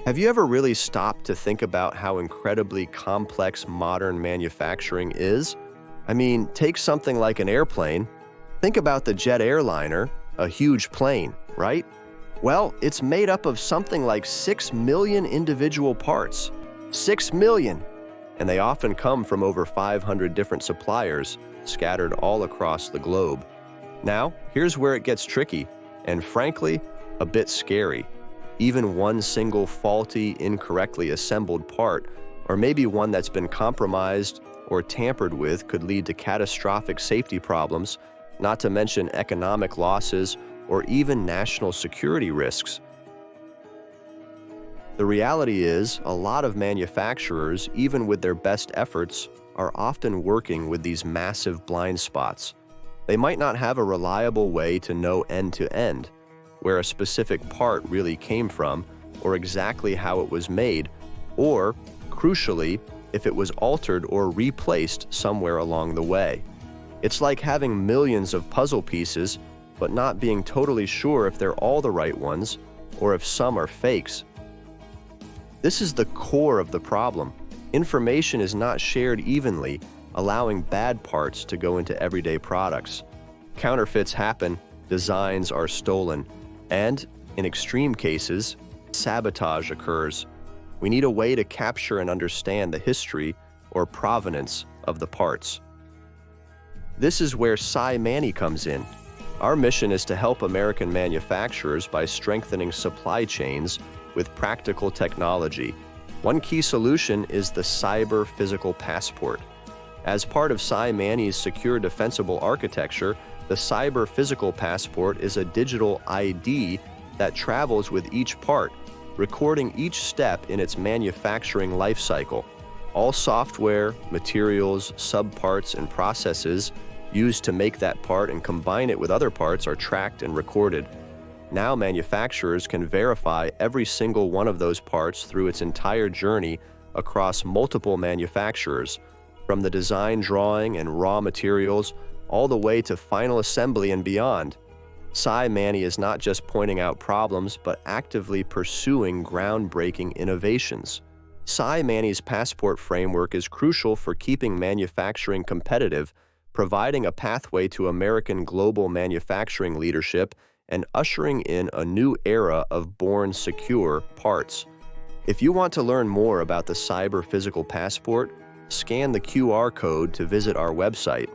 Have you ever really stopped to think about how incredibly complex modern manufacturing is? I mean, take something like an airplane. Think about the jet airliner, a huge plane, right? Well, it's made up of something like 6 million individual parts. 6 million! And they often come from over 500 different suppliers, scattered all across the globe. Now, here's where it gets tricky, and frankly, a bit scary. Even one single faulty, incorrectly assembled part, or maybe one that's been compromised or tampered with, could lead to catastrophic safety problems, not to mention economic losses or even national security risks. The reality is, a lot of manufacturers, even with their best efforts, are often working with these massive blind spots. They might not have a reliable way to know end to end where a specific part really came from, or exactly how it was made, or, crucially, if it was altered or replaced somewhere along the way. It's like having millions of puzzle pieces, but not being totally sure if they're all the right ones, or if some are fakes. This is the core of the problem. Information is not shared evenly, allowing bad parts to go into everyday products. Counterfeits happen, designs are stolen, and, in extreme cases, sabotage occurs. We need a way to capture and understand the history or provenance of the parts. This is where CyManII comes in. Our mission is to help American manufacturers by strengthening supply chains with practical technology. One key solution is the Cyber Physical Passport. As part of CyManII's secure defensible architecture, the Cyber Physical Passport is a digital ID that travels with each part, recording each step in its manufacturing life cycle. All software, materials, subparts, and processes used to make that part and combine it with other parts are tracked and recorded. Now manufacturers can verify every single one of those parts through its entire journey across multiple manufacturers, from the design drawing and raw materials all the way to final assembly and beyond. CyManII is not just pointing out problems, but actively pursuing groundbreaking innovations. CyManII's passport framework is crucial for keeping manufacturing competitive, providing a pathway to American global manufacturing leadership, and ushering in a new era of born secure parts. If you want to learn more about the Cyber Physical Passport, scan the QR code to visit our website.